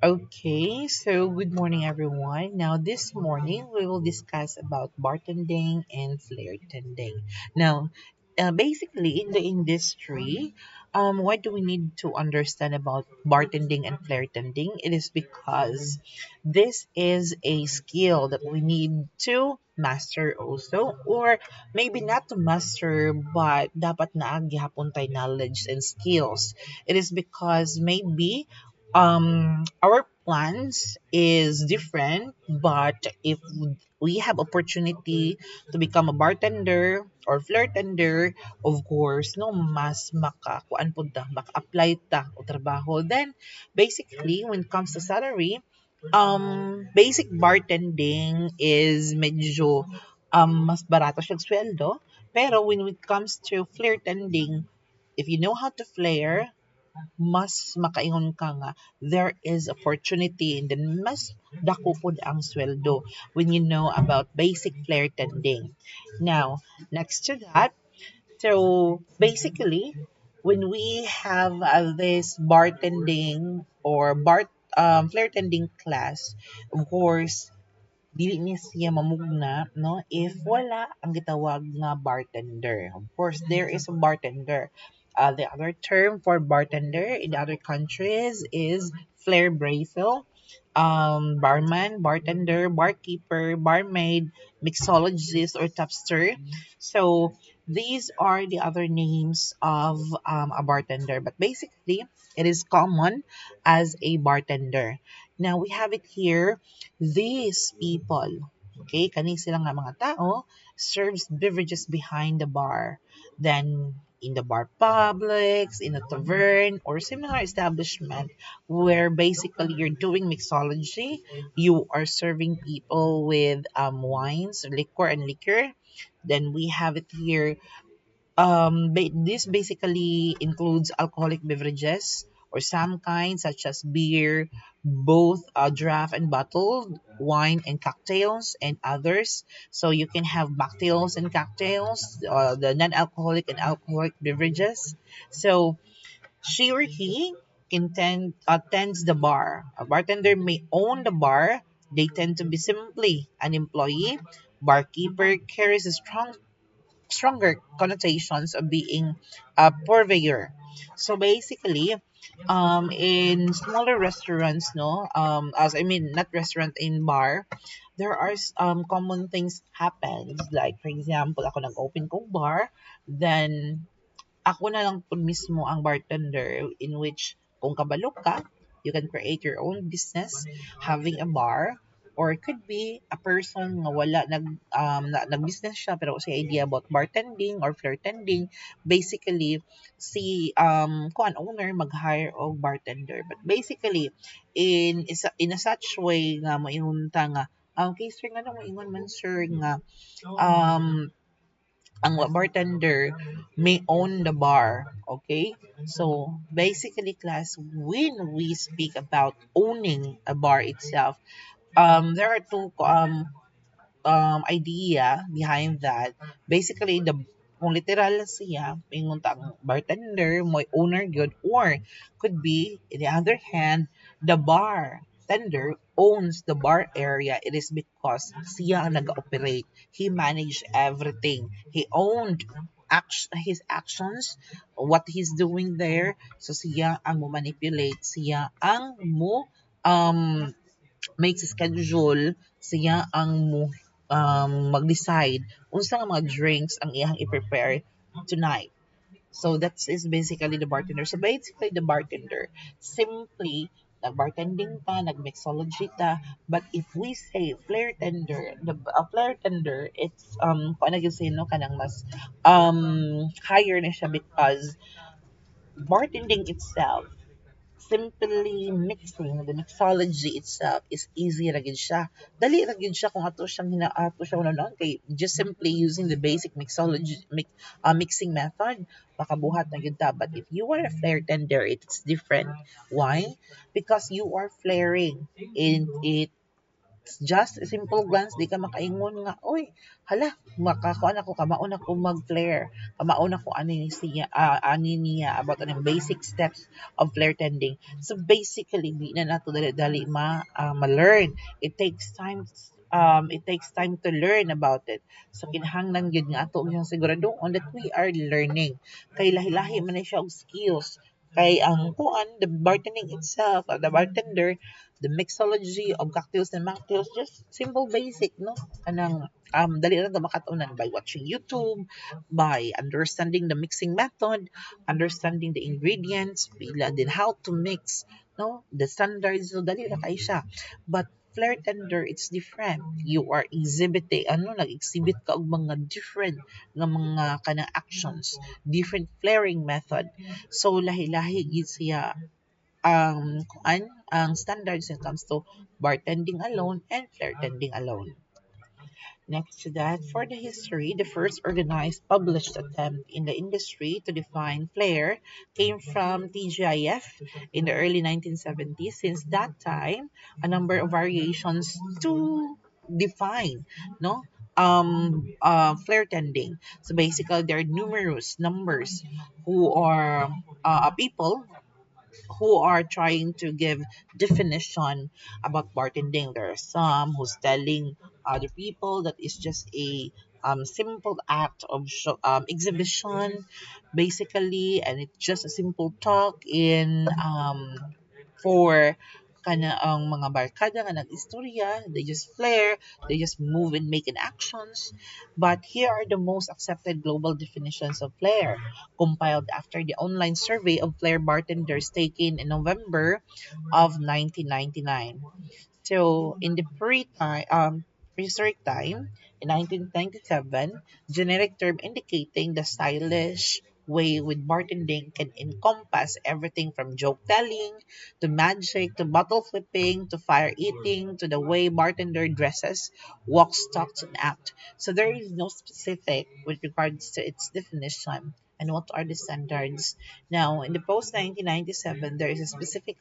Okay, so good morning everyone. Now this morning we will discuss about bartending and flair tending. Now, basically in the industry, why do we need to understand about bartending and flair tending? It is because this is a skill that we need to master also, or maybe not to master but dapat na gihapon tay knowledge and skills. It is because maybe our plans is different, but if we have opportunity to become a bartender or flirt tender, of course no mas kuan pud ta maka-apply ta o trabaho. Then basically when it comes to salary, basic bartending is medyo mas barato siya sweldo, pero when it comes to flirt tending, if you know how to flare, mas makaingon ka nga there is opportunity and then mas dako pod ang sweldo when you know about basic flare tending. Now, next to that, so basically when we have this bartending or flare tending class, of course dili niya siya mamugna no if wala ang gitawag nga bartender. Of course there is a bartender. The other term for bartender in the other countries is flair brazel, barman, bartender, barkeeper, barmaid, mixologist, or tapster. So these are the other names of a bartender, but basically it is common as a bartender. Now we have it here. These people, okay, kani sila nga mga tao, serves beverages behind the bar. Then, in the bar publics, in a tavern, or similar establishment where basically you're doing mixology, you are serving people with wines, liquor, and liquor. Then we have it here. This basically includes alcoholic beverages or some kinds such as beer, both draft and bottled, wine and cocktails, and others. So you can have mocktails and cocktails, the non-alcoholic and alcoholic beverages. So she or he attends the bar. A bartender may own the bar. They tend to be simply an employee. Barkeeper carries a stronger connotations of being a purveyor. So basically, in smaller restaurants, no, as I mean, not restaurant in bar, there are common things happens. Like for example, ako nag-open ko bar, then ako na lang po mismo ang bartender in which kung kabalo ka, you can create your own business having a bar, or it could be a person nga wala nag-business siya pero si idea about bartending or flirtending. Basically si kuan owner mag-hire og bartender, but basically in a such way nga moingon ta nga okay sir nga nang moingon man sir nga um ang bartender may own the bar. Okay? So, basically, class, when we speak about owning a bar itself, there are two idea behind that. Basically, the kung literal siya, pingon ang bartender, may owner good, or could be, in the other hand, the bar tender owns the bar area. It is because siya ang nag-operate. He managed everything. He owned his actions, what he's doing there. So siya ang mo manipulate, siya ang mo um make schedule, siya ang mag-decide unsa nga mga drinks ang iyang i-prepare tonight. So that is basically the bartender. So basically the bartender simply nag-bartending ta, nag-mixology ta. But if we say flair tender, the flair tender, it's kung ano yung say no kanang mas higher na siya because bartending itself, simply mixing the mixology itself is easy ra gyud siya. Dali ra gyud siya kung ato siyang hinaato siya unanon kay just simply using the basic mixing method makabuhat na gyud ta. But if you are a flare tender, it's different. Why? Because you are flaring in it. just a simple glance, di ka makaingon nga, uy, hala, makakuan ako, kamaon ako mag-flare, kamaon ako ani niya about ano, basic steps of flare tending. So basically, di na nato dali-dali ma-learn. It takes time to learn about it. So kinahanglan gyud nga ato yung siguraduon that we are learning. Kay lahi-lahi man na siya og skills. Kay ang kuan, the bartending itself, the bartender, the mixology of cocktails and mocktails, just simple basic, no? Anang dali lang to makatunan by watching YouTube, by understanding the mixing method, understanding the ingredients, pila din how to mix, no? The standards, so dali ra kay siya. But flare tender, it's different. You are exhibiting, nag-exhibit ka og mga different nga mga kanang actions, different flaring method. So lahi-lahi gid siya ang standards when it comes to bartending alone and flair tending alone. Next to that, for the history, the first organized published attempt in the industry to define flair came from TGIF in the early 1970s. Since that time, a number of variations to define, no, flare tending. So basically, there are numerous numbers who are people who are trying to give definition about bartending. There are some who's telling other people that it's just a simple act of exhibition, basically, and it's just a simple talk in for kana ang mga barkada nga nag-istorya, they just flare, they just move and make in actions. But here are the most accepted global definitions of flair, compiled after the online survey of flair bartenders taken in November of 1999. So in the prehistoric time, in 1997, generic term indicating the stylish way with bartending can encompass everything from joke telling to magic to bottle flipping to fire eating to the way bartender dresses, walks, talks, and act. So there is no specific with regards to its definition and what are the standards. Now, in the post 1997, there is a specific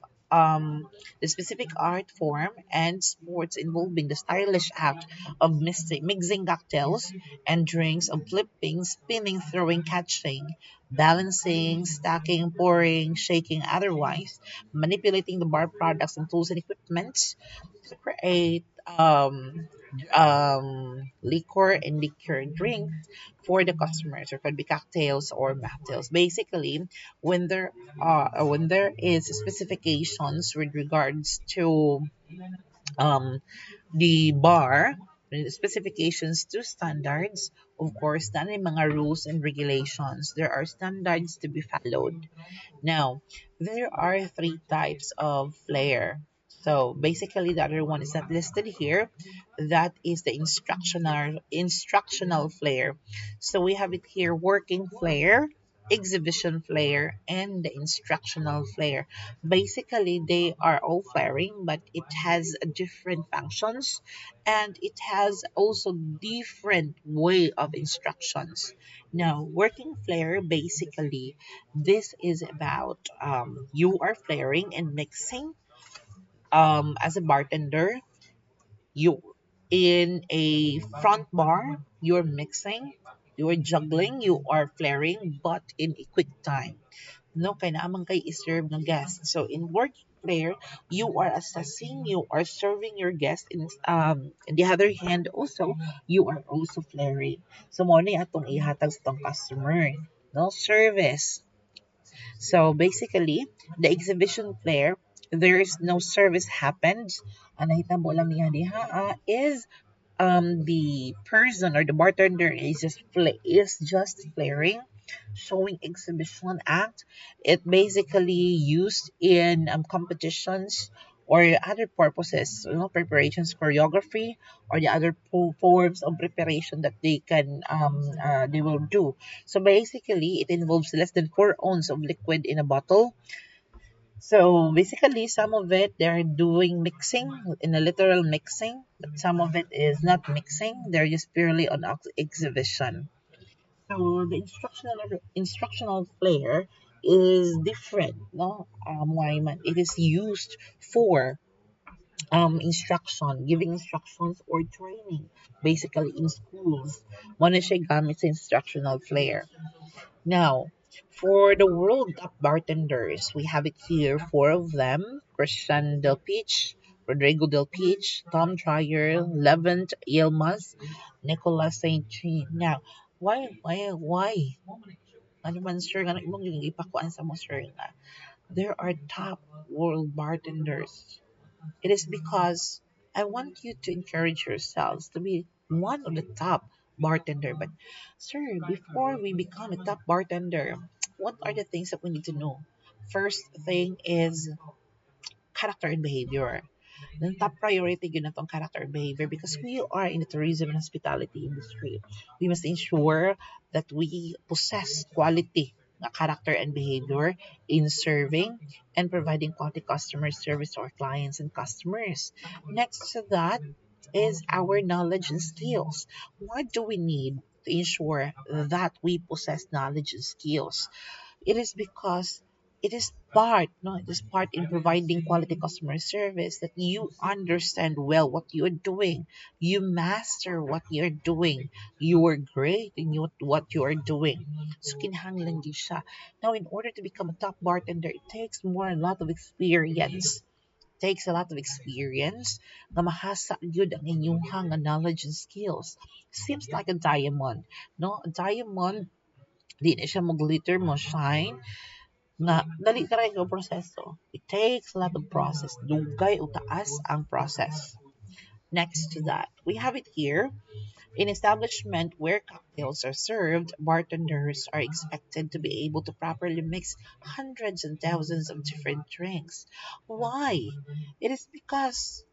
art form and sports involving the stylish act of mixing cocktails and drinks, of flipping, spinning, throwing, catching, balancing, stacking, pouring, shaking, otherwise, manipulating the bar products and tools and equipment to create liquor and liquor drinks for the customers, or could be cocktails or mocktails. Basically, when there is specifications with regards to um the bar, specifications to standards, of course, na mga rules and regulations. There are standards to be followed. Now, there are three types of flare. So basically, the other one is not listed here. That is the instructional flare. So we have it here: working flare, exhibition flare, and the instructional flare. Basically, they are all flaring, but it has different functions, and it has also different way of instructions. Now, working flare, basically, this is about you are flaring and mixing as a bartender. You in a front bar, you're mixing, you're juggling, you are flaring, but in a quick time. No, kay naman kay iserve ng guest. So in working flare, you are assessing, you are serving your guest. In the other hand, also you are also flaring. So mo ni atong ihatag sa tong customer. No service. So basically, the exhibition flare, there is no service happens. Ang nahitabo lang niya diha is the person or the bartender is just flaring, showing exhibition act. It basically used in competitions or other purposes, preparations, choreography, or the other forms of preparation that they will do. So basically, it involves less than 4 ounces of liquid in a bottle. So basically, some of it they're doing mixing in a literal mixing, but some of it is not mixing. They're just purely on exhibition. So the instructional flare is different, no? Why man? It is used for instruction, giving instructions or training, basically in schools. One is siya gamit sa instructional flair. Now, for the world top bartenders, we have it here, four of them: Christian Del Peach, Rodrigo Del Peach, Tom Trier, Levent Yilmaz, Nicolas St. Jean. Now, why? Ano man, sir, nga imong yung ipakuan sa mo, sir, nga there are top world bartenders. It is because I want you to encourage yourselves to be one of the top bartender. But sir, before we become a top bartender, what are the things that we need to know? First thing is character and behavior. Then top priority yun na tong character and behavior because we are in the tourism and hospitality industry. We must ensure that we possess quality na character and behavior in serving and providing quality customer service to our clients and customers. Next to that is our knowledge and skills. What do we need to ensure that we possess knowledge and skills? It is because it is part, no, it is part in providing quality customer service that you understand well what you are doing. You master what you're doing. You are great in what you are doing. So kinahanglan gyud siya. Now, in order to become a top bartender, it takes more a lot of experience. Takes a lot of experience na mahasa gyud ang inyong knowledge and skills. Seems like a diamond, no? A diamond, di na siya mo glitter mo shine nga dali ra ang proseso. It takes a lot of process. Dugay o taas ang process. Next to that, we have it here. In establishment where cocktails are served, bartenders are expected to be able to properly mix hundreds and thousands of different drinks. Why? It is because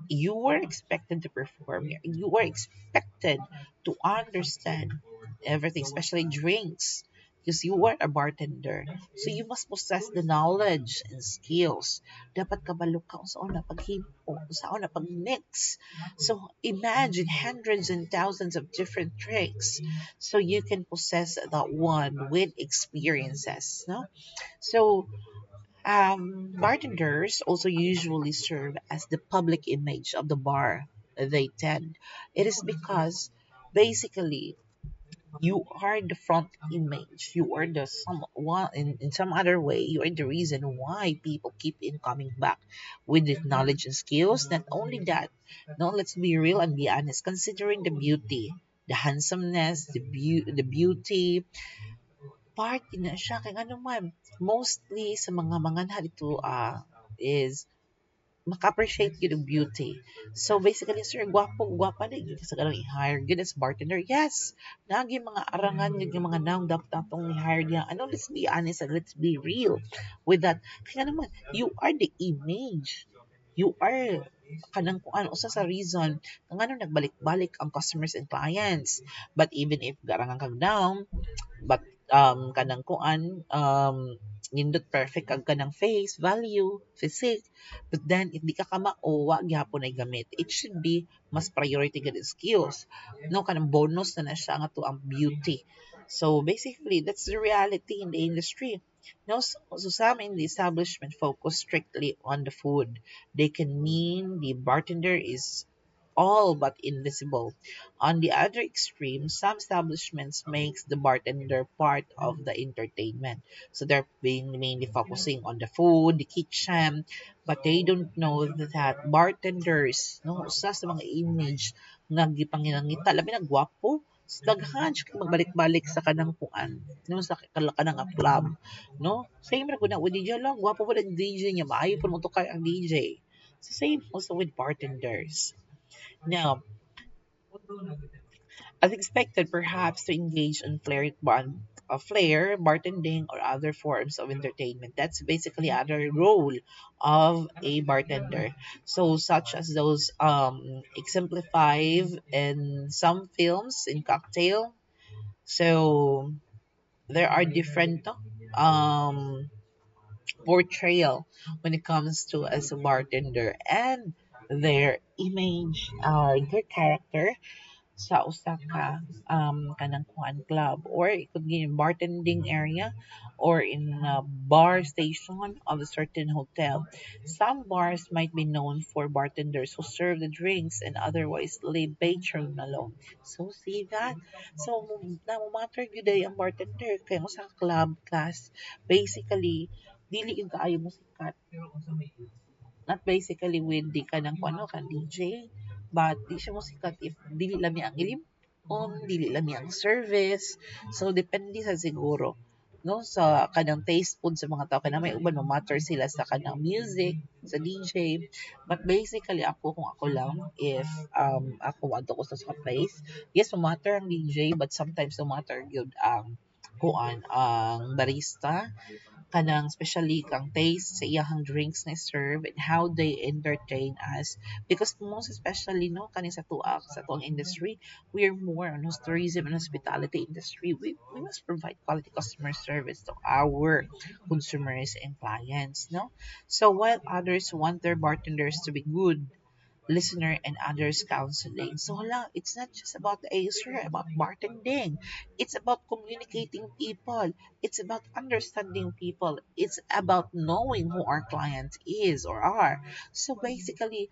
you were expected to perform. You were expected to understand everything, especially drinks, because you were a bartender. So you must possess the knowledge and skills. Dapat kabalo ka kung saan na paghimo, kung saan na pag-mix. So imagine hundreds and thousands of different drinks. So you can possess that one with experiences, no? So bartenders also usually serve as the public image of the bar they tend. It is because basically you are the front image. You are the someone in some other way. You are the reason why people keep in coming back with the knowledge and skills. Not only that, no, let's be real and be honest. Considering the beauty, the handsomeness, the beauty, party na siya kay ano man, mostly sa mga manganha dito is maka-appreciate yun ng beauty. So basically, sir, gwapo, gwapa na yun sa ganang i-hire yun as bartender. Yes, nagi mga arangan yun yung mga naong dapat atong i-hire niya. Ano, let's be honest and let's be real with that. Kaya naman, you are the image. You are kanang kung ano usa sa reason kung ano nagbalik-balik ang customers and clients. But even if garangan kang down, but kanang kuan nindot perfect ang kanang face value physique, but then if di ka kamao wa gyapon ay gamit. It should be mas priority gid skills, no, kanang bonus na siya nga to ang beauty. So basically that's the reality in the industry. No, so some in the establishment focus strictly on the food. They can mean the bartender is all but invisible. On the other extreme, some establishments makes the bartender part of the entertainment. So they're being mainly focusing on the food, the kitchen, but they don't know that bartenders, no, usa sa mga image nga gipanginangita labi na gwapo. Daghan siya magbalik-balik sa kanang kuan, no, sa kanang club, no? Same ra gud na with DJ lang, gwapo pa ang DJ niya, maayo pa mo to kay ang DJ. So same also with bartenders. Now, as expected, perhaps to engage in flair, bartending, or other forms of entertainment. That's basically other role of a bartender. So, such as those exemplified in some films in cocktail. So, there are different portrayal when it comes to as a bartender and their image, their character. sa usa ka kanang kuan club, or it could be in bartending area or in a bar station of a certain hotel. Some bars might be known for bartenders who serve the drinks and otherwise leave patron alone. So see that? So na matter gyud ay ang bartender kay mo sa club class basically dili yung kaayo mo sikat, not basically with di ka ng ano ka DJ, but di siya mo sikat if dili lang niya ang ilipon, dili lang niya ang service. So depende sa siguro no sa kanang taste food sa mga tao kana may uban mo matter sila sa kanang music sa DJ, but basically ako kung ako lang if ako adto ko sa place, yes matter ang DJ but sometimes no matter gyud ang kuan ang barista kanang especially kang taste sa iyahang drinks na serve and how they entertain us, because most especially no kaning sa tuang industry, we are more on tourism and hospitality industry. We must provide quality customer service to our consumers and clients, no? So while others want their bartenders to be good listener and others counseling. So hala, it's not just about the answer, about bartending. It's about communicating people. It's about understanding people. It's about knowing who our client is or are. So basically,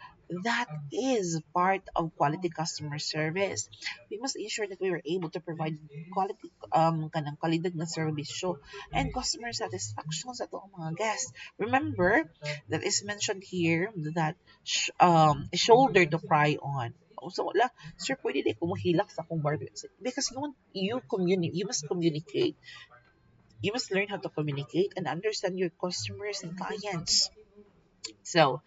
that is part of quality customer service. We must ensure that we are able to provide quality kanang kalidad na service show and customer satisfaction sa ating mga guests. Remember that is mentioned here that shoulder to cry on. So wala, sir, pwede di ko mahilak sa akong barber. Because you must communicate. You must learn how to communicate and understand your customers and clients. So,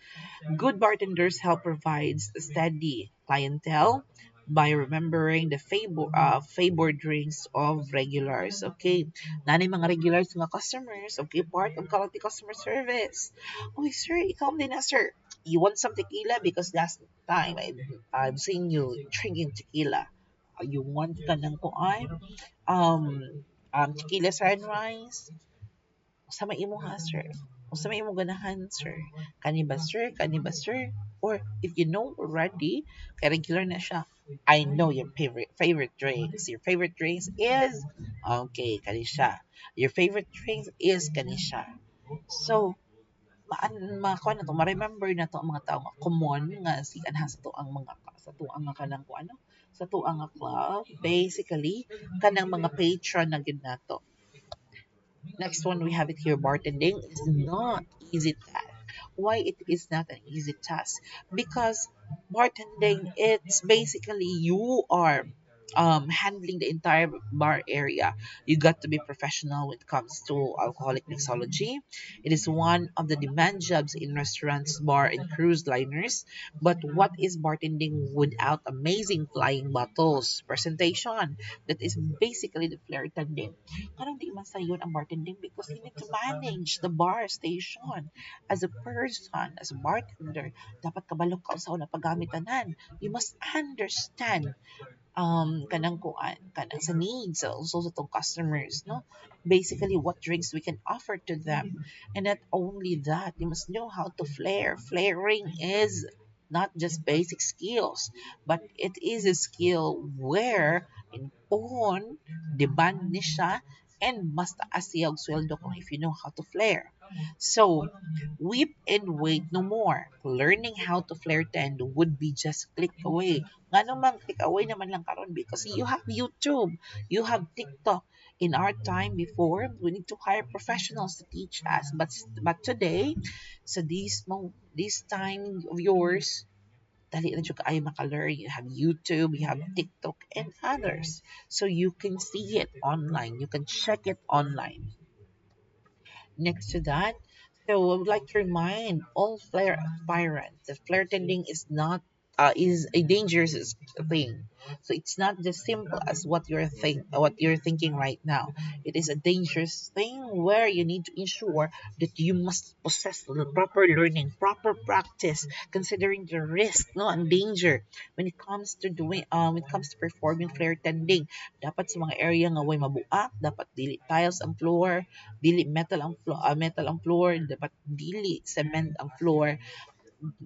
good bartenders help provides a steady clientele by remembering the favor drinks of regulars. Okay, nanay mga regulars mga customers. Okay, part of quality customer service. Oh, sir, ikaw din na, sir. You want some tequila because last time I've seen you drinking tequila. You want ka ng kuan? Um, tequila sunrise. Sa may imo ha, sir. O sa may imo ganahan, sir. Kani ba, sir? Kani ba, sir? Or if you know already, kay regular na siya. I know your favorite drinks. Your favorite drinks is okay, kani siya. Your favorite drinks is kani siya. So, makuha na to, ma-remember na to ang mga tao nga common nga si anha sa to ang mga sa to ang nga kanang ko ano sa to ang nga club basically kanang mga patron na gid nato. Next one, we have it here. Bartending is not easy task. Why it is not an easy task? Because bartending, it's basically you are handling the entire bar area. You got to be professional when it comes to alcoholic mixology. It is one of the demand jobs in restaurants, bar, and cruise liners. But what is bartending without amazing flying bottles presentation? That is basically the flair tending. Parang di man sayon ang bartending because you need to manage the bar station. As a person, as a bartender, dapat kabalo ka sa una paggamitanan. You must understand kanang kuan kanang sa needs also sa tong customers, no, basically what drinks we can offer to them. And not only that, you must know how to flaring is not just basic skills, but it is a skill where in pohon demand ni siya and mas taas siya og sweldo kung if you know how to flare. So whip and wait no more. Learning how to flare tend would be just click away. Nga naman, click away naman lang karon because you have YouTube, you have TikTok. In our time before, we need to hire professionals to teach us. But today, so this time of yours, dali na jud kaayo maka-learn. You have YouTube, you have TikTok, and others. So you can see it online. You can check it online. Next to that, so I would like to remind all flare aspirants that flare tending is a dangerous thing. So it's not just simple as what you're thinking right now. It is a dangerous thing where you need to ensure that you must possess the proper learning, proper practice, considering the risk, no, and danger when it comes to when it comes to performing flare tending. Dapat sa mga area nga way mabuak, dapat dili tiles ang floor, dili metal ang floor, dapat dili cement ang floor.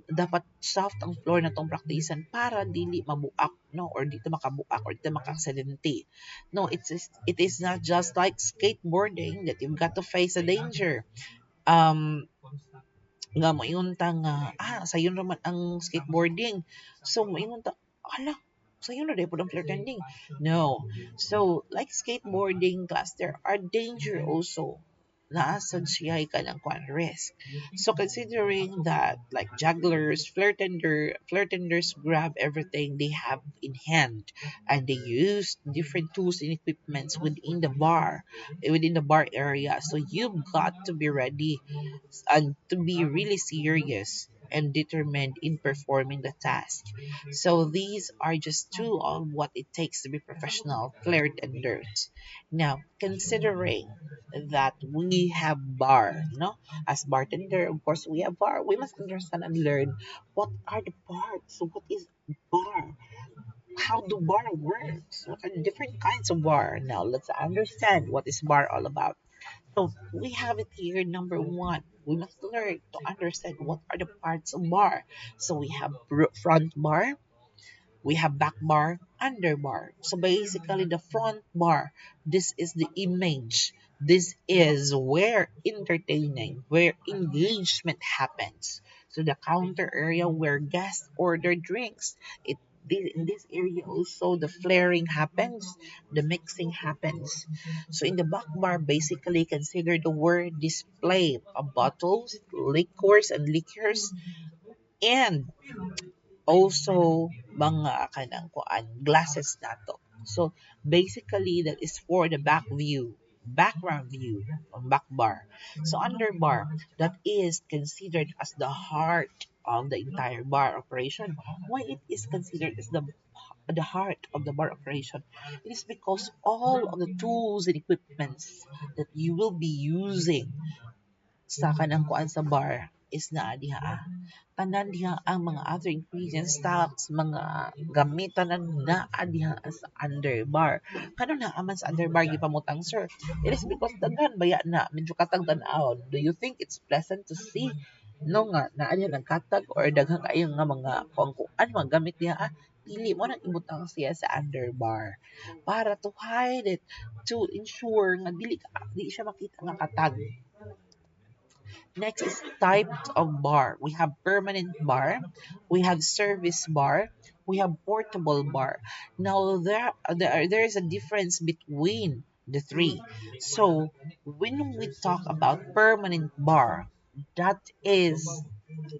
dapat soft ang floor na tong praktisan para dili mabuak, no, or dito makabuak or dito maka-aksidente. No, it is not just like skateboarding that you've got to face a danger. Nga moingon ta nga, sayon naman ang skateboarding. So moingon ta, ala, sayon na dahil po ang flirtending. No. So, like skateboarding class, there are danger also naasad siya ka ng kwan risk. So considering that like jugglers, flirtenders grab everything they have in hand and they use different tools and equipments within the bar area. So you've got to be ready and to be really serious and determined in performing the task. So these are just two of what it takes to be professional flair tenders. Now, considering that we have bar, no? As bartender, of course, we have bar. We must understand and learn what are the parts. So what is bar? How do bar works? What are the different kinds of bar? Now, let's understand what is bar all about. So we have it here, number one. We must learn to understand what are the parts of bar. So we have front bar, we have back bar, under bar. So basically the front bar, this is the image. This is where entertaining, where engagement happens. So the counter area where guests order drinks. In this area also the flaring happens, the mixing happens. So in the back bar, basically consider the word display of bottles, liquors, and also mga kanang kuan glasses nato. So basically that is for the background view of back bar. So under bar, that is considered as the heart of the entire bar operation. Why it is considered as the heart of the bar operation? It is because all of the tools and equipments that you will be using sa kanang kuan sa bar is naa diha. Tanan diha ang mga other ingredients, stocks, mga gamit tanan naa diha sa underbar. Kano na aman sa underbar gipamutang sir? It is because daghan baya na medyo katag tan-awon. Do you think it's pleasant to see? No nga naa diha nagkatag or daghan kayo nga mga kuan mga gamit diha dili mo nang ibutang siya sa underbar para to hide it, to ensure nga dili siya makita nga katag. Next is types of bar. We have permanent bar, we have service bar, we have portable bar. Now there is a difference between the three. So when we talk about permanent bar, that is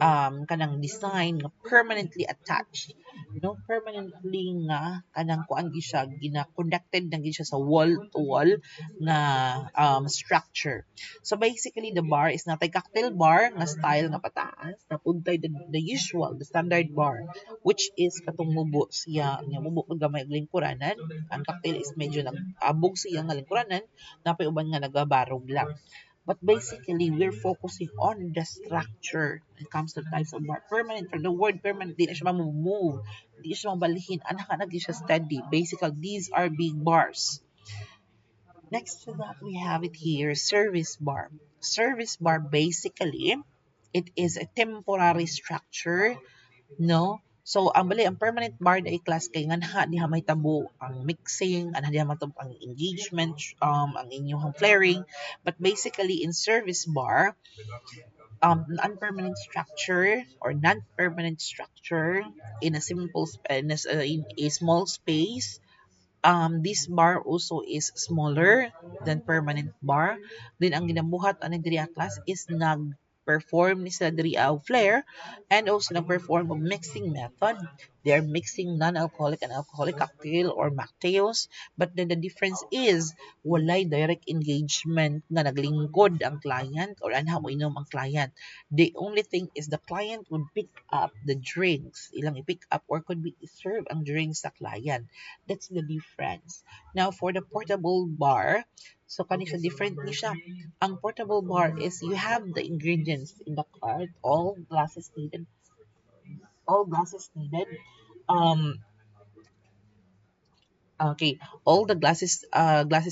kanang design nga permanently attached, no, permanently nga kanang kuan gi siya gina-connected na gi siya sa wall to wall na structure. So basically the bar is not a cocktail bar nga style nga pataas, napuntay the usual, the standard bar, which is katong mubo siya nga mubo kag gamay og lingkuranan. Ang cocktail is medyo nag-abog siya nga lingkuranan, napay uban nga nagabarog lang. But basically, we're focusing on the structure when it comes to types of bar. Permanent, from the word permanent, di na siya mamove, di siya mabalihin, anak na siya steady. Basically, these are big bars. Next to that, we have it here, service bar. Service bar, basically, it is a temporary structure, no? So, ang permanent bar na i-class kay nganha diha may tabo ang mixing, anha diha matabo ang engagement, ang inyong flaring. But basically, in service bar, unpermanent structure or non-permanent structure in a in a small space. This bar also is smaller than permanent bar. Then ang ginabuhat ani diri class is nag-perform ni sila diri og flare and also nag-perform of mixing method. They are mixing non-alcoholic and alcoholic cocktail or mocktails. But then the difference is walay direct engagement nga naglingkod ang client or anha mo inom ang client. The only thing is the client would pick up the drinks. Ilang i-pick up or could be serve ang drinks sa client. That's the difference. Now, for the portable bar, so kani siya different ni siya. Ang portable bar is you have the ingredients in the cart, all glasses needed. Um, Okay, all the glasses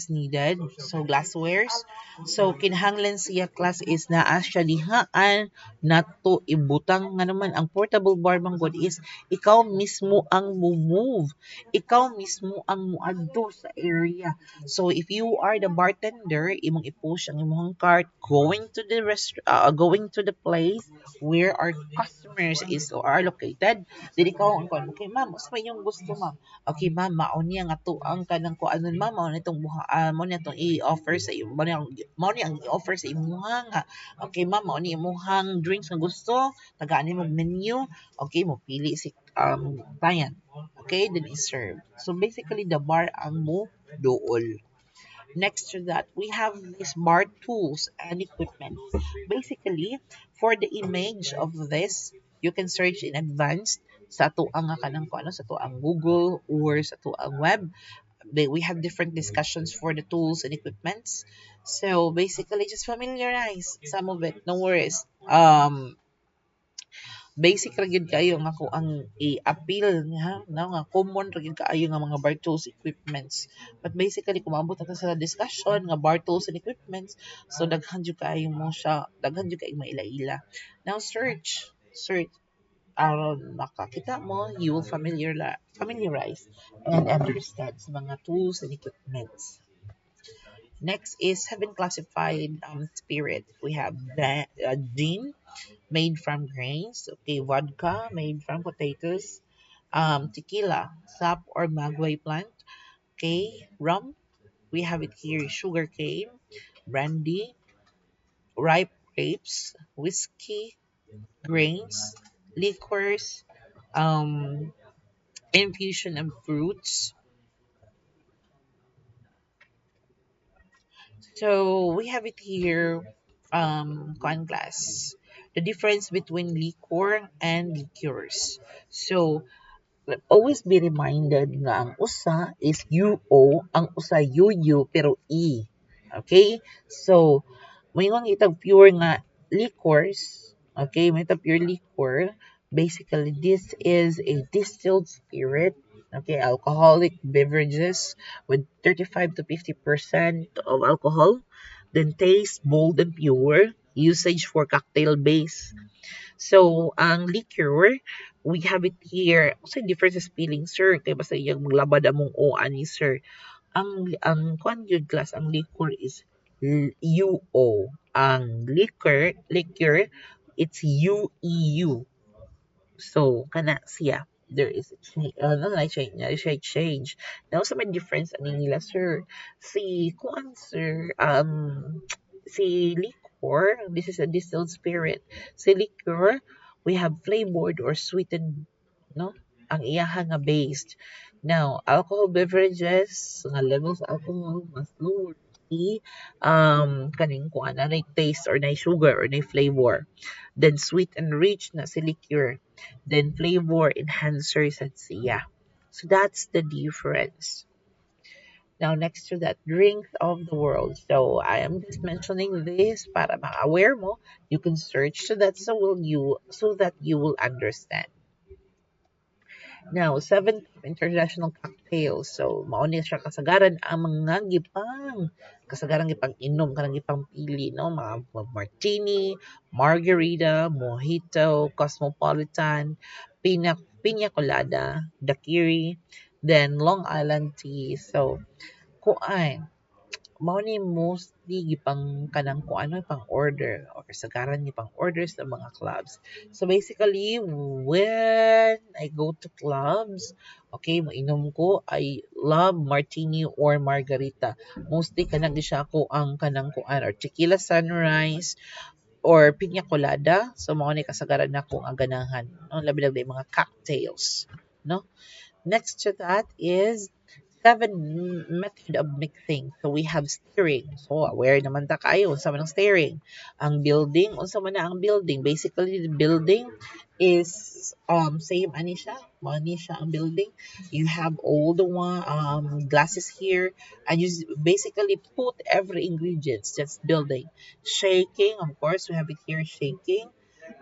needed, so glasswares. So kinahanglan siya class is naa siya dihaan nato ibutang nga naman ang portable bar manggod is ikaw mismo ang move. Ikaw mismo ang muadto sa area. So if you are the bartender, imong i-push ang imong cart going to the place where our customers is or are located. Dili ikaw ang kon, okay ma'am, usa may yung gusto ma'am. Okay, ma'am, mao niya nga tuang kanang kuanon ma'am, mao nitong mao niya tong i-offer sa iyo. Mao niya ang i-offer sa imuha nga. Okay, ma'am, mao ni imuhang drinks nga gusto, tagaan mo menu. Okay, mo pili si client. Okay, then i-serve. So basically the bar ang mo dool. Next to that, we have these bar tools and equipment. Basically, for the image of this, you can search in advance sa tuang nga kanang kuano sa tuang Google or sa tuang web. We have different discussions for the tools and equipments. So basically, just familiarize some of it. No worries. Basic ra gyud kayo nga ko ang i-appeal nga na nga common ra gyud kaayo nga mga bar tools equipments. But basically kung maabot nato sa discussion nga bar tools and equipments, so daghan jud kaayo mo siya, daghan jud kaayo maila-ila. Now search aron makakita mo, you will familiarize and understand sa mga tools and equipments. Next is seven classified spirit. We have the gin made from grains. Okay, vodka made from potatoes. Tequila, sap or magway plant. Okay, rum. We have it here: sugar cane, brandy, ripe grapes, whiskey, grains, liquors, um, infusion of fruits. So we have it here, corn glass. The difference between liquor and liqueurs. So always be reminded nga ang usa is UO, ang usa UU pero E. Okay? So, mayroong itag pure nga liquors. Okay? May itag pure liquor. Basically, this is a distilled spirit. Okay, alcoholic beverages with 35 to 50% of alcohol. Then taste bold and pure. Usage for cocktail base. So, ang liquor, we have it here. Sa difference sa spelling, sir. Kaya basta yung maglabad among o ani, sir. Ang kwan yun class, ang liquor is UO. Ang liquor, it's UEU. So, kana siya. There is a change. No, not change. There is a change. Now, sa may difference, ano nila, sir? Si, kuan, sir, si liquor, this is a distilled spirit. Si liquor, we have flavored or sweetened, no? Ang iyaha nga based. Now, alcohol beverages, nga levels of alcohol, mas lower. Kaning kuan, na taste or na sugar or na flavor. Then sweet and rich na si liquor. Then flavor enhancers at siya. So that's the difference. Now, next to that, drinks of the world. So I am just mentioning this para ma-aware mo. You can search so that so that you will understand. Now, seven international cocktails. So, mao ni siya kasagaran ang mga kasagaran gipang inom kanang gipang pili, no? Mga martini, margarita, mojito, cosmopolitan, pina colada, daiquiri, then Long Island tea. So, kuan mao ni mostly gipang kanang kung ano pang order or kasagaran ni pang orders ng mga clubs. So basically, when I go to clubs, okay, mainom ko, I love martini or margarita. Mostly kanang di siya ako ang kanang kuan or tequila sunrise or piña colada. So mao ni kasagaran nako ang ganahan. No, labi-labi mga cocktails, no? Next to that is seven method of mixing. So we have stirring. So aware naman ta kayo unsa man ang stirring. Ang building, unsa man na ang building. Basically the building is same ani siya. Mao ni siya ang building. You have all the one glasses here and you basically put every ingredients that's building. Shaking, of course, we have it here shaking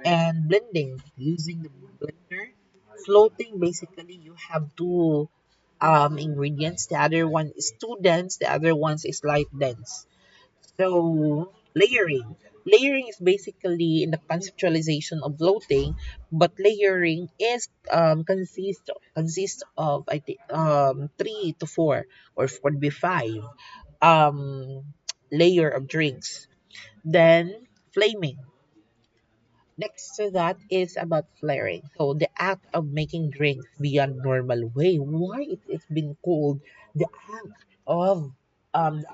and blending using the blender. Floating, basically you have to ingredients. The other one is too dense. The other one is light dense. So layering. Layering is basically in the conceptualization of bloating, but layering is consists of I think 3 to 4 or could be 5 um layer of drinks. Then flaming. Next to that is about flaring. So the act of making drinks beyond normal way. Why it's been called the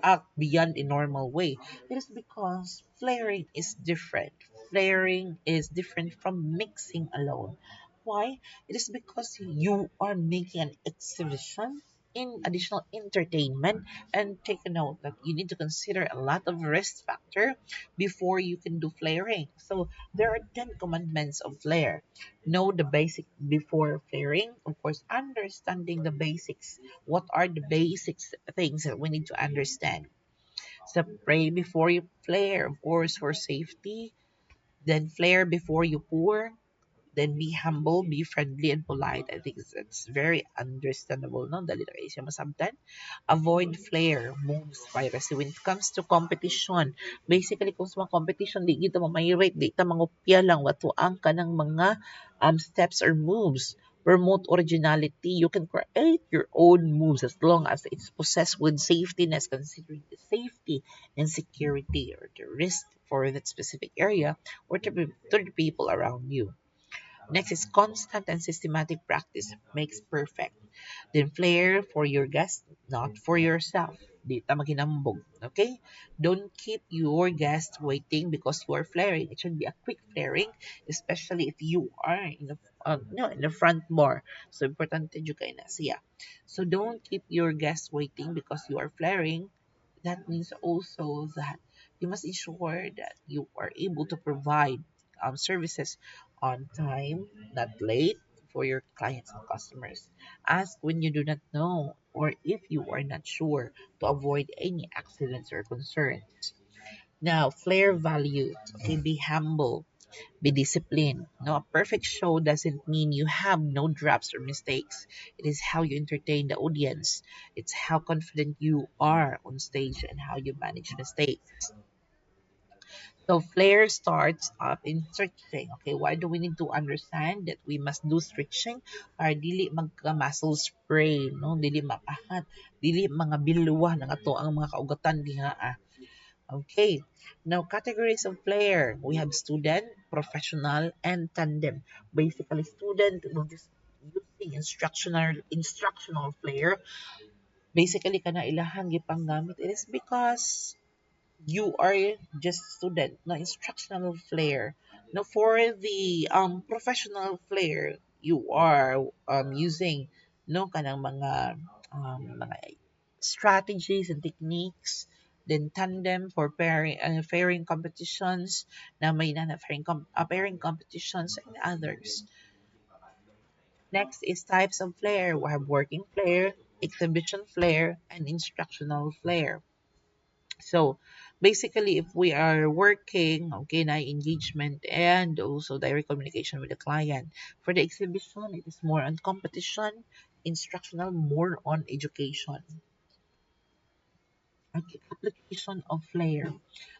act beyond a normal way? It is because flaring is different. Flaring is different from mixing alone. Why? It is because you are making an exhibition in additional entertainment, and take a note that you need to consider a lot of risk factor before you can do flaring. So there are 10 commandments of flair. Know the basic before flaring. Of course, understanding the basics. What are the basics things that we need to understand? So pray before you flare, of course, for safety. Then flare before you pour. Then be humble, be friendly and polite. I think it's very understandable, no? Dali na kayo siya masabtan. Avoid flare, moves, piracy. When it comes to competition, basically kung sa mga competition, di kita mamayirate, di ta mangupya lang, watuang ka ng mga steps or moves. Promote originality. You can create your own moves as long as it's possessed with safetyness, considering the safety and security or the risk for that specific area or to the people around you. Next is constant and systematic practice makes perfect. Then flair for your guests, not for yourself. Di ta maginambog. Okay? Don't keep your guests waiting because you are flaring. It should be a quick flaring, especially if you are in the no, in the front bar. So importante jud kay na siya. So don't keep your guests waiting because you are flaring. That means also that you must ensure that you are able to provide services on time, not late for your clients and customers. Ask when you do not know or if you are not sure to avoid any accidents or concerns. Now, flair values. Okay, be humble, be disciplined. No, a perfect show doesn't mean you have no drops or mistakes. It is how you entertain the audience. It's how confident you are on stage and how you manage mistakes. So flair starts up in stretching. Okay, why do we need to understand that we must do stretching? Para dili magka muscle sprain, no? Dili mapahat, dili mga bilwa na ato ang mga kaugatan diha. Okay, now categories of player. We have student, professional, and tandem. Basically, student will just using instructional player. Basically, kana ilahang gipanggamit. It is because you are just student, no instructional flair. Now for the professional flair, you are using no kanang mga strategies and techniques. Then tandem for pairing competitions, na may na pairing competitions and others. Next is types of flair. We have working flair, exhibition flair, and instructional flair. So basically, if we are working, okay, na engagement and also direct communication with the client. For the exhibition, it is more on competition, instructional, more on education. Okay, application of flair.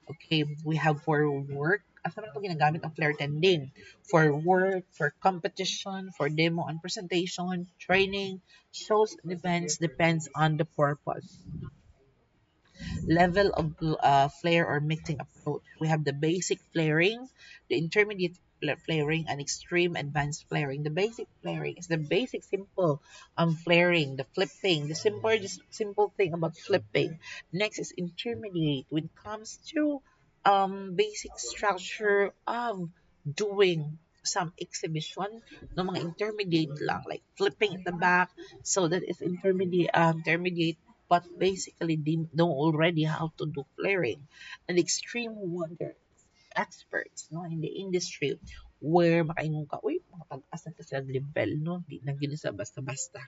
Okay, we have for work. Asa man ito ginagamit ang flair tending? For work, for competition, for demo and presentation, training, shows and events depends on the purpose. Level of flare or mixing approach. We have the basic flaring, the intermediate flaring, and extreme advanced flaring. The basic flaring is the basic simple flaring, the flipping, the simple thing about flipping. Next is intermediate when it comes to basic structure of doing some exhibition no mga intermediate lang like flipping at the back, so that is intermediate, but basically they know already how to do flaring. And extreme wonder experts no in the industry where makaingon ka, uy, mga pag-asa ka sa level, no? Di na gina sa basta-basta.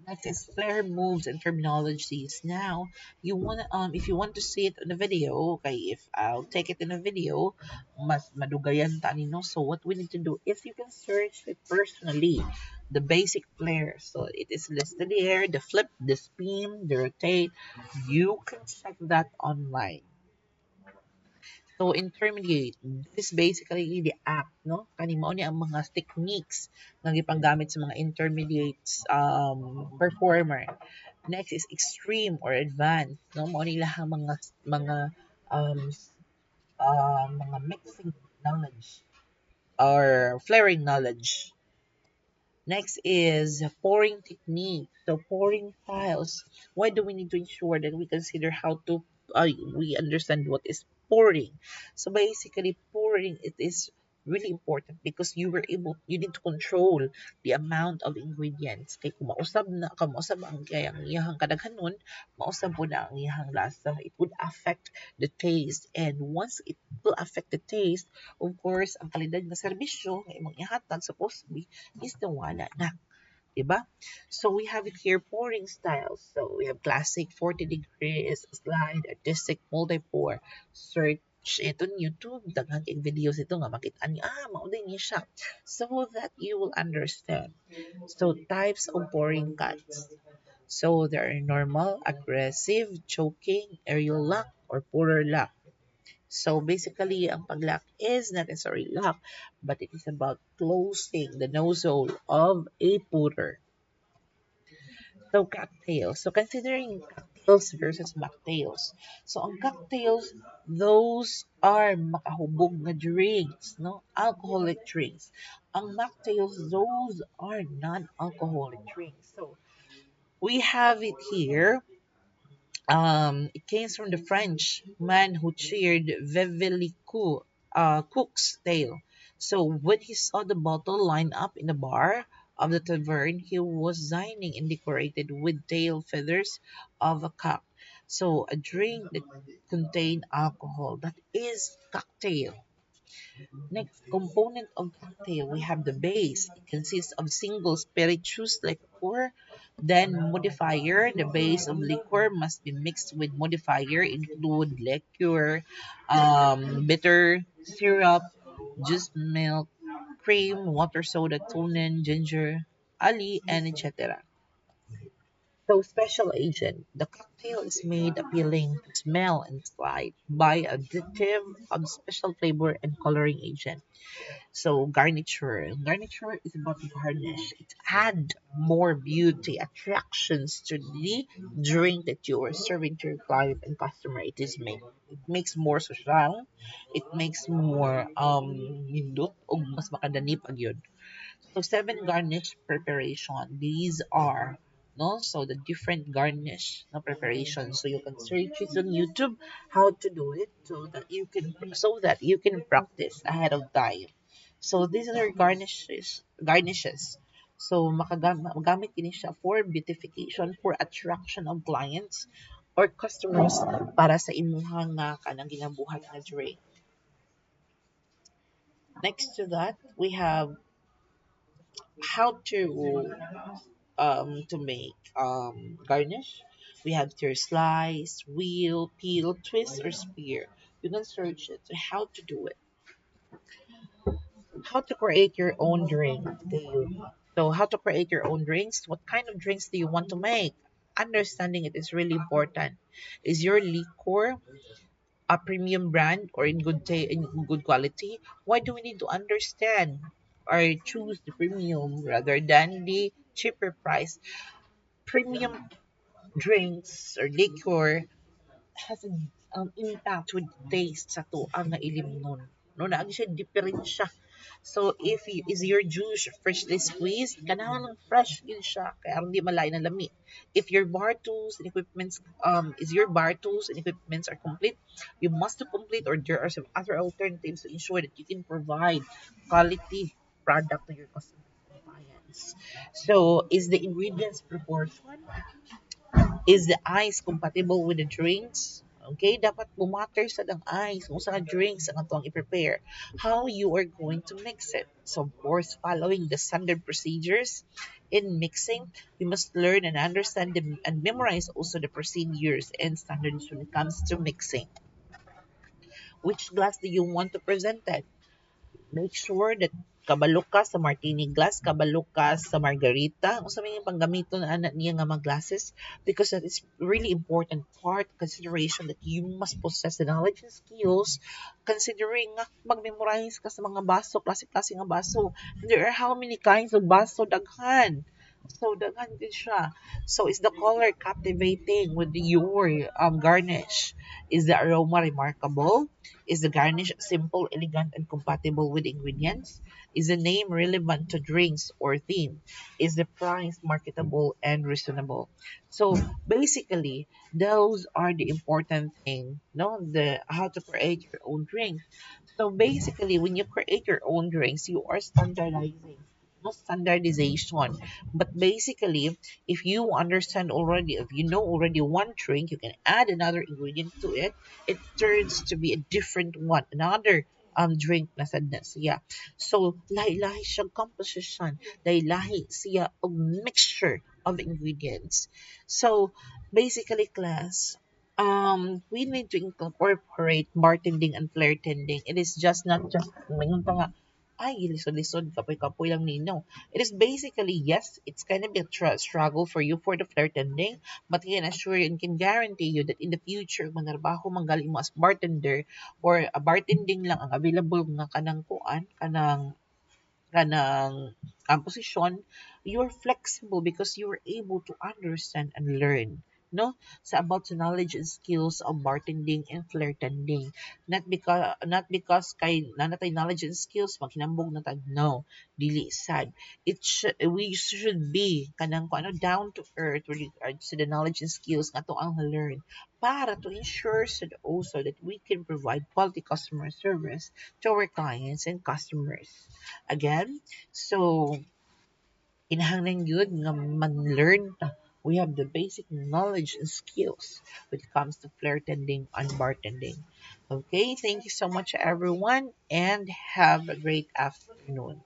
Next is flare moves and terminologies. Now, you wanna if you want to see it in a video, okay, if I'll take it in a video, mas madugayan ta nino. So what we need to do is you can search it personally. the basic flare. So it is listed here, the flip, the spin, the rotate. You can check that online. So intermediate, this is basically the act, no? Kani mao ni ang mga techniques nga gipanggamit sa mga intermediate performer. Next is extreme or advanced, no? Mao nila ang mga um mga mixing knowledge or flaring knowledge. Next is pouring technique. So pouring styles. Why do we need to ensure that we consider how to we understand what is pouring? So basically, pouring it is really important because you need to control the amount of ingredients. Kay kung mausab ang kaya ang iyahang kadaghanon, mausab po na ang iyahang lasa. It would affect the taste, and once it will affect the taste, of course, ang kalidad ng serbisyo nga imong ihatag supposed to be is nawala na. Diba? So we have it here pouring styles. So we have classic 40 degrees, slide, artistic, multi-pour. Search ito on YouTube. Daghang kay videos ito nga makita niyo, mauday niya siya. So that you will understand. So types of pouring cuts. So there are normal, aggressive, choking, aerial lock, or pourer lock. So basically, ang pag-lock is not necessarily lock, but it is about closing the nozzle of a putter. So cocktails. So considering cocktails versus mocktails. So ang cocktails, those are makahubog na drinks, no? Alcoholic drinks. Ang mocktails, those are non-alcoholic drinks. So we have it here. It came from the French man who cheered Vevelico, Cook's tale. So when he saw the bottle lined up in the bar of the tavern, he was dining and decorated with tail feathers of a cock. So a drink that contained alcohol, that is cocktail. Next component of cocktail, we have the base. It consists of single spirituous liquor, then modifier. The base of liquor must be mixed with modifier, include liquor, bitter, syrup, juice milk, cream, water soda, tonin, ginger, ali, and etc. So special agent. The cocktail is made appealing to smell and sight by additive of special flavor and coloring agent. So garniture. Garniture is about garnish. It add more beauty, attractions to the drink that you are serving to your client and customer. It makes more social. It makes more nindot o mas makadani pag yun. So seven garnish preparation. These are no so the different garnish no preparation. So you can search it on YouTube how to do it so that you can practice ahead of time. So these are garnishes. So magamit kini siya for beautification, for attraction of clients or customers para sa imuhang nga kanang ginabuhat nga drink. Next to that, we have how to make garnish. We have tier slice, wheel, peel, twist, or spear. You can search it. So how to do it. How to create your own drink. So how to create your own drinks? What kind of drinks do you want to make? Understanding it is really important. Is your liquor a premium brand or in good quality? Why do we need to understand or choose the premium rather than the cheaper price? Premium drinks or liquor has an impact with taste sa tuang nga ilim nun. No, naagi siya diferensya. So, if is your juice freshly squeezed, ganahan ng fresh yun siya, kaya hindi malain ng lami. If your bar tools and equipments, is your bar tools and equipments are complete, you must complete or there are some other alternatives to ensure that you can provide quality product to your customers and clients. So, is the ingredients proportion? Is the ice compatible with the drinks? Okay, dapat bumatter sa ng ice kung sa drinks ang atong i-prepare. How you are going to mix it. So, of course, following the standard procedures in mixing, we must learn and understand them and memorize also the procedures and standards when it comes to mixing. Which glass do you want to present it? Make sure that kabalo ka sa martini glass, kabalo ka sa margarita, kung sa mga panggamito na anak niya nga mga glasses, because that is really important part consideration that you must possess the knowledge and skills considering nga mag-memorize ka sa mga baso, klase-klase nga baso. There are how many kinds of baso, daghan. So, daghan din siya. So, is the color captivating with your garnish? Is the aroma remarkable? Is the garnish simple, elegant, and compatible with ingredients? Is the name relevant to drinks or theme? Is the price marketable and reasonable? So basically, those are the important thing, no? The how to create your own drinks. So basically, when you create your own drinks, you are standardizing, no standardization. But basically, if you understand already, if you know already one drink, you can add another ingredient to it. It turns to be a different one, another drink na sad siya. So lahi-lahi siyang composition, lahi-lahi siya og mixture of ingredients. So basically, class, we need to incorporate bartending and flair tending. It is just not just mayroon pa nga ay lisod-lisod kapoy-kapoy lang nino. It is basically, yes, it's kind of a struggle for you for the flair tending, but I can assure you and can guarantee you that in the future kung narbaho manggaling mo as bartender or a bartending lang ang available nga kanang kuan kanang posisyon, you're flexible because you're able to understand and learn, no, sa about the knowledge and skills of bartending and flair tending. Not because kay nanatay knowledge and skills maghinambog na tag, no, dili sad. We should be kanang ko ano down to earth with regards to the knowledge and skills nga to ang learn para to ensure so that also that we can provide quality customer service to our clients and customers. Again, so kinahanglan yun nga man-learn ta. We have the basic knowledge and skills when it comes to flair tending and bartending. Okay, thank you so much everyone and have a great afternoon.